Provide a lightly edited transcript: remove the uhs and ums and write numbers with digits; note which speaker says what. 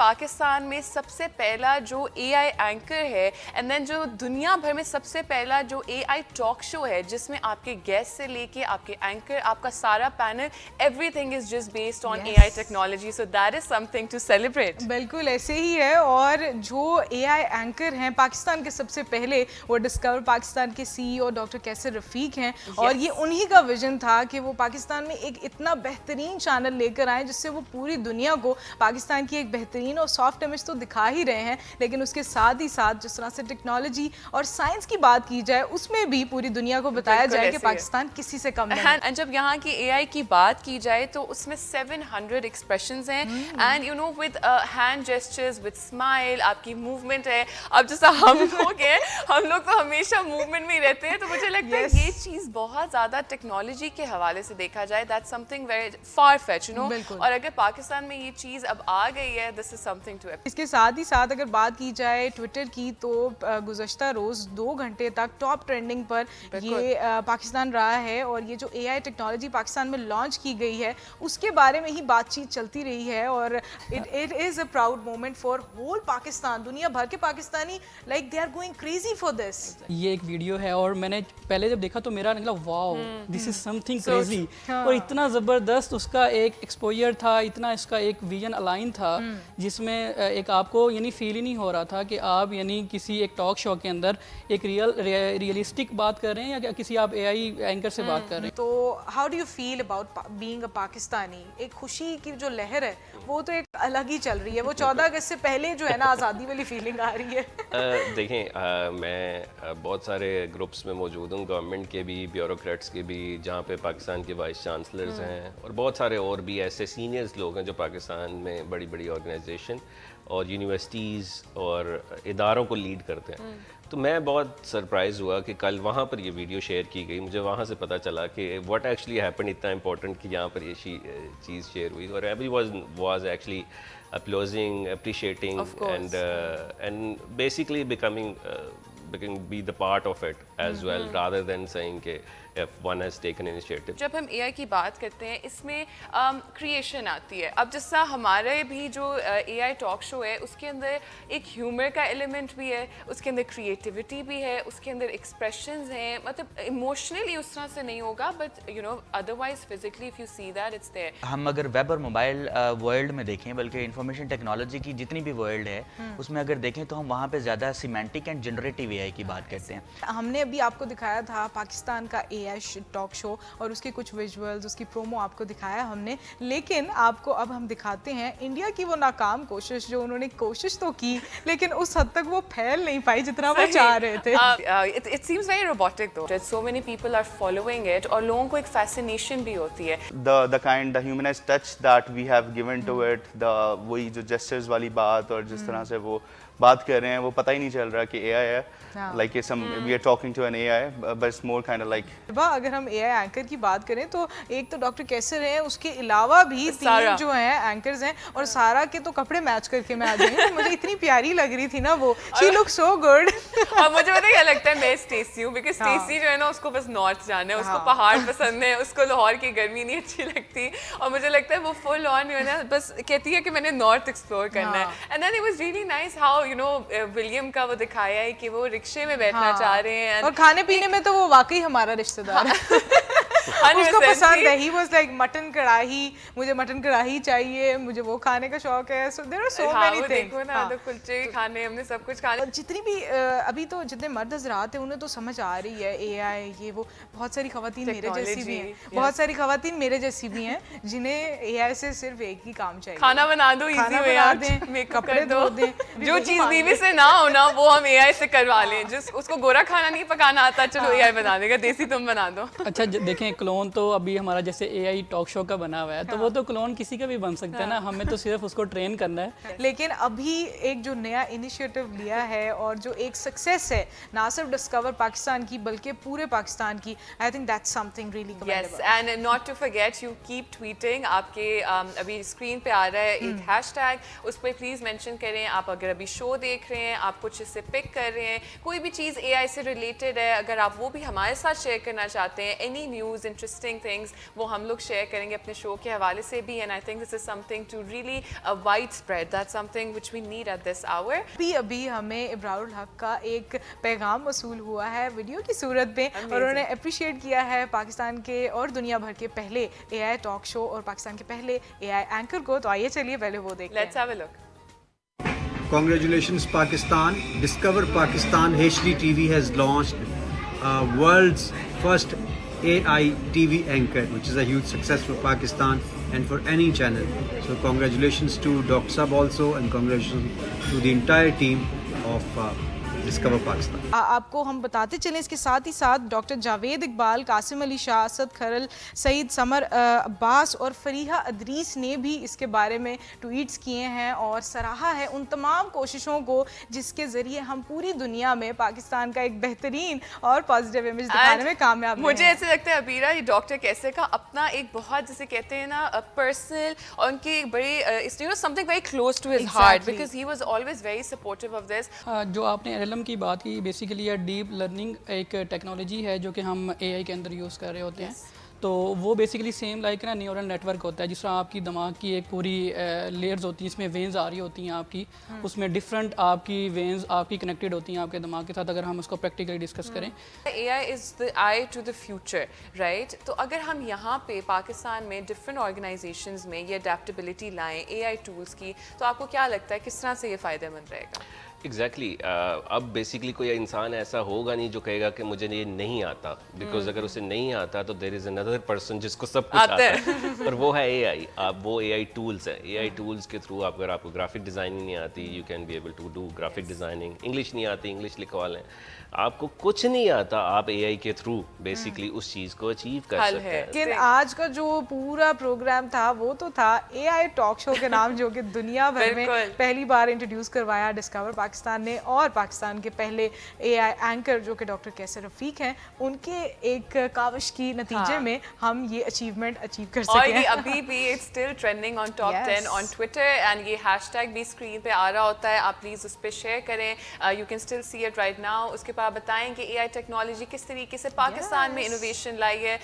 Speaker 1: پاکستان میں سب سے پہلا جو اے آئی اینکر ہے اینڈ دین جو دنیا بھر میں سب سے پہلا جو اے آئی ٹاک شو ہے جس میں آپ کے گیسٹ سے لے کے آپ کے اینکر آپ کا سارا panel everything is just based on A I technology. So that is something to celebrate.
Speaker 2: بالکل ایسے ہی ہے. اور جو اے آئی اینکر ہیں پاکستان کے سب سے پہلے وہ ڈسکور پاکستان کے سی ای او ڈاکٹر کیسر رفیق ہیں. اور یہ انہی کا ویژن تھا کہ وہ پاکستان میں ایک اتنا بہترین چینل لے کر آئیں جس سے وہ پوری دنیا کو پاکستان کی ایک بہترین اور سافٹ امیج تو دکھا ہی رہے ہیں, لیکن اس کے ساتھ ہی ساتھ جس طرح سے ٹیکنالوجی اور سائنس کی بات کی جائے اس میں بھی پوری دنیا کو بتایا جائے کہ پاکستان کسی سے کم نہیں.
Speaker 1: اینڈ جب یہاں کی اے آئی کی بات کی جائے تو اس میں 700 ایکسپریشنز ہیں and you know with hand gestures with smile آپ کی موومنٹ ہے. اب جیسا ہم لوگ ہیں ہم لوگ تو ہمیشہ موومنٹ میں ہی رہتے ہیں, تو مجھے لگتا ہے یہ چیز بہت زیادہ ٹیکنالوجی کے حوالے سے دیکھا جائے that something very far fetch you know. اور اگر پاکستان میں یہ چیز اب آ گئی ہے دس از سم تھنگ ٹو.
Speaker 2: اس کے ساتھ ہی ساتھ اگر بات کی جائے ٹویٹر کی تو گزشتہ روز 2 گھنٹے تک ٹاپ ٹرینڈنگ پر یہ پاکستان رہا ہے. اور یہ جو اے آئی ٹیکنالوجی پاکستان میں لانچ کی گئی ہے اس کے بارے میں ہی بات چیت چلتی رہی ہے, اور it is a proud moment for whole Pakistan. دنیا بھر کے Pakistani like they are going crazy for this.
Speaker 3: یہ ایک ویڈیو ہے اور میں نے پہلے جب دیکھا تو میرا نکلا واو دس از سم تھنگ کریزی, اور اتنا زبردست اس کا ایک ایکسپوجر تھا, اتنا اس کا ایک ویژن الائن تھا جس میں ایک آپ کو یعنی فیل ہی نہیں ہو رہا تھا کہ آپ یعنی کسی ایک ٹاک شو کے اندر ایک ریئلسٹک بات کر رہے ہیں یا کسی آپ اے آئی اینکر سے بات کر رہے ہیں.
Speaker 2: تو how do you feel about being a Pakistani? ایک خوشی کی جو لہر ہے وہ تو ایک الگ ہی چل رہی ہے. وہ 14 اگست سے پہلے جو ہے نا آزادی والی فیلنگ آ رہی ہے.
Speaker 4: دیکھیں میں بہت سارے گروپس میں موجود ہوں, گورنمنٹ کے بھی, بیوروکریٹس کے بھی, جہاں پہ پاکستان کے وائس چانسلرز ہیں اور بہت سارے اور بھی ایسے سینئرز لوگ ہیں جو پاکستان میں بڑی بڑی آرگنائزیشن اور یونیورسٹیز اور اداروں کو لیڈ کرتے ہیں. تو میں بہت سرپرائز ہوا کہ کل وہاں پر یہ ویڈیو شیئر کی گئی, مجھے وہاں سے پتہ چلا کہ واٹ ایکچولی ہیپن, اتنا امپورٹنٹ کہ یہاں پر یہ چیز شیئر ہوئی. اور every was actually applauding, appreciating and basically becoming be the part of it as well, rather than saying کہ if one has taken initiative.
Speaker 1: جب ہم اے آئی کی بات کرتے ہیں اس میں کریشن آتی ہے. اب جیسا ہمارے بھی جو اے آئی ٹاک شو ہے اس کے اندر ایک ہیومر کا ایلیمنٹ بھی ہے, اس کے اندر کریٹیوٹی بھی ہے, اس کے اندر ایکسپریشنز ہیں. مطلب ایموشنلی اس طرح سے نہیں ہوگا but you know otherwise physically if you see that it's there.
Speaker 5: ہم اگر ویب اور موبائل ورلڈ میں دیکھیں, بلکہ انفارمیشن ٹیکنالوجی کی جتنی بھی ورلڈ ہے اس میں اگر دیکھیں تو ہم وہاں پہ زیادہ سیمینٹک اینڈ جنریٹیو اے آئی کی بات کرتے ہیں.
Speaker 2: ہم نے ابھی آپ کو دکھایا تھا پاکستان کا اے آئی ٹاک شو اور اس کے کچھ ویژولز, اس کی پرومو آپ کو دکھایا ہم نے, لیکن آپ کو اب ہم دکھاتے ہیں انڈیا کی وہ ناکام کوشش جو انہوں نے کوشش تو کی لیکن اس حد تک وہ پھیل نہیں پائی جتنا وہ چاہ رہے تھے.
Speaker 1: It seems very robotic though. So many people are following it اور لوگوں کو ایک fascination بھی ہوتی ہے.
Speaker 6: The humanized touch that we have given to it, وہی جو gestures والی بات اور جس طرح سے وہ بات کر رہے ہیں وہ پتہ ہی نہیں چل رہا کہ اے آئی ہے. Like we are talking to an AI, but it's more kind of like.
Speaker 2: اگر ہم اے آئی اینکر کی بات کریں تو ایک تو ڈاکٹر کیسر ہیں, اس کے علاوہ بھی 3 جو ہیں اینکرز ہیں, اور سارا کے تو کپڑے میچ کر کے میں آ جائیں. مجھے اتنی پیاری لگ رہی تھی نا وہ, she looks so good.
Speaker 1: اور مجھے پتہ کیا لگتا ہے, میں اسٹیسی ہوں بیکاز اسٹیسی جو ہے نا اس کو بس نارتھ جانا ہے, اس کو پہاڑ پسند ہے, اس کو لاہور کی گرمی نہیں اچھی لگتی, اور مجھے لگتا ہے وہ فل آن جو ہے نا بس کہتی ہے کہ میں نے نارتھ ایکسپلور کرنا ہے. And then it was really nice how you know William کا وہ دکھایا ہے کہ وہ رکشے میں بیٹھنا چاہ رہے ہیں,
Speaker 2: اور کھانے پینے میں تو وہ واقعی ہمارا رشتہ دار ہے. اس کو پسند ہے, ہی واز لائک مٹن کڑاہی, مجھے مٹن کڑاہی چاہیے, مجھے وہ کھانے کا شوق ہے. So there are so many things.
Speaker 1: دیکھو نا تو کلچے کھانے, ہم نے سب کچھ کھانا.
Speaker 2: جتنی بھی ابھی تو جتنے مرد حضرات ہیں انہیں تو سمجھ آ رہی ہے اے آئی یہ وہ. بہت ساری خواتین میرے جیسی بھی ہیں, بہت ساری خواتین میرے جیسی بھی ہیں جنہیں اے آئی سے صرف ایک ہی کام چاہیے,
Speaker 1: کھانا بنا دو, ایزی ہو یار,
Speaker 2: کپڑے دھو دیں.
Speaker 1: جو چیز بیوی سے نہ ہونا وہ ہم اے آئی سے کروا لیں. جس اس کو گورا کھانا نہیں پکانا آتا, چلو اے آئی بنا دے گا, دیسی تم بنا دو.
Speaker 3: اچھا دیکھیں کلون تو ابھی ہمارا جیسے اے آئی ٹاک شو کا بنا ہوا ہے, تو وہ تو کلون کسی کا بھی بن سکتا ہے نا, ہمیں تو صرف اس کو ٹرین کرنا ہے.
Speaker 2: لیکن ابھی ایک جو نیا انیشیٹو لیا ہے اور جو ایک سکسیس ہے نہ صرف ڈسکور پاکستان کی بلکہ پورے پاکستان کی, I think that's some thing really
Speaker 1: commendable. Yes, and not to forget you keep tweeting. آپ کے ابھی اسکرین پہ آ رہا ہے ایک ہیش ٹیگ, اس پہ پلیز مینشن کریں. آپ اگر ابھی شو دیکھ رہے ہیں, آپ کچھ اس سے پک کر رہے ہیں, کوئی بھی چیز اے آئی سے ریلیٹڈ ہے, اگر آپ وہ بھی ہمارے ساتھ شیئر کرنا چاہتے ہیں, any news interest interesting things وہ ہم لوگ شیئر کریں گے اپنے شو کے حوالے سے بھی, and I think this is something to really widespread. That's something which we need at this hour.
Speaker 2: ابھی ہمیں ابرار الحق کا ایک پیغام موصول ہوا ہے ویڈیو کی صورت میں, اور انہوں نے اپریشیٹ کیا ہے پاکستان کے اور دنیا بھر کے پہلے اے آئی ٹاک شو اور پاکستان کے پہلے اے آئی اینکر کو. تو آئیے چلیے پہلے وہ دیکھیں.
Speaker 1: Let's have a look.
Speaker 7: Congratulations Pakistan. Discover Pakistan HD TV has launched world's first AI TV anchor, which is a huge success for Pakistan and for any channel. So congratulations to Dr. Sab also, and congratulations to the entire team of discover Pakistan.
Speaker 2: آپ کو ہم بتاتے چلیں اس کے ساتھ ہی ساتھ doctor Javed Iqbal, Qasim Ali Shah, Asad Kharal, سعید سمر عباس اور فریحہ ادریس نے بھی اس کے بارے میں ٹویٹس کیے ہیں اور سراہا ہے ان تمام کوششوں کو جس کے ذریعے ہم پوری دنیا میں پاکستان کا ایک بہترین اور پازیٹیو امیج دکھانے میں کامیاب ہیں.
Speaker 1: مجھے ایسے لگتا ہے عبیرہ یہ ڈاکٹر کیسے کا اپنا ایک بہت جسے کہتے ہیں نا پرسنل اور ان کی بڑی something very close to his heart because he was always very supportive of this.
Speaker 3: جو آپ نے LLM کی بات کی, بیسیکلی یہ ڈیپ لرننگ ایک ٹیکنالوجی ہے جو کہ ہم اے آئی کے اندر یوز کر رہے ہوتے ہیں. تو وہ بیسیکلی سیم لائک نا نیورل نیٹ ورک ہوتا ہے, جس طرح آپ کی دماغ کی ایک پوری لیئرز ہوتی ہیں, اس میں وینز آ رہی ہوتی ہیں آپ کی, اس میں ڈفرینٹ آپ کی وینز آپ کی کنیکٹڈ ہوتی ہیں آپ کے دماغ کے ساتھ, اگر ہم اس کو پریکٹیکلی ڈسکس کریں.
Speaker 1: اے آئی از the eye to the future, right? تو اگر ہم یہاں پہ پاکستان میں ڈفرینٹ آرگنائزیشنز میں یہ اڈیپٹیبلٹی لائیں اے آئی ٹولس کی, تو آپ کو کیا لگتا ہے کس طرح سے یہ فائدہ مند رہے گا؟
Speaker 4: ایگزیکٹلی اب بیسکلی کوئی انسان ایسا ہوگا نہیں جو کہے گا کہ مجھے یہ نہیں آتا, بیکاز اگر اسے نہیں آتا تو دیر از اندر پرسن جس کو سب کچھ آتا ہے, اور وہ ہے اے آئی. آپ وہ اے آئی ٹولس ہیں, اے آئی ٹولس کے تھرو اگر آپ کو گرافک ڈیزائننگ نہیں آتی, you can be able to do graphic designing. English نہیں آتی, انگلش لکھوا لیں. آپ کو کچھ نہیں آتا, آپ اے آئی کے تھرو بیسکلی اس چیز کو اچیو کر سکتے ہیں.
Speaker 2: لیکن آج کا جو پورا پروگرام تھا وہ تو تھا اے آئی ٹاک شو کے نام, جو کہ دنیا بھر میں پہلی بار انٹروڈیوس کروایا ڈسکور پاکستان نے, اور پاکستان کے پہلے اے آئی اینکر جو کہ ڈاکٹر کیسر رفیق ہیں, ان کے ایک کاوش کی نتیجے میں ہم یہ اچیومنٹ اچیو کر سکے.
Speaker 1: اور یہ ابھی بھی it's still trending on top 10 on Twitter, and یہ ہیش ٹیگ بھی اسکرین پہ آ رہا ہوتا ہے, آپ پلیز اس پہ شیئر کریں. You can still see it right now. اس کے بعد بتائیں کہ اے آئی ٹیکنالوجی کس طریقے سے پاکستان میں انوویشن لائی ہے.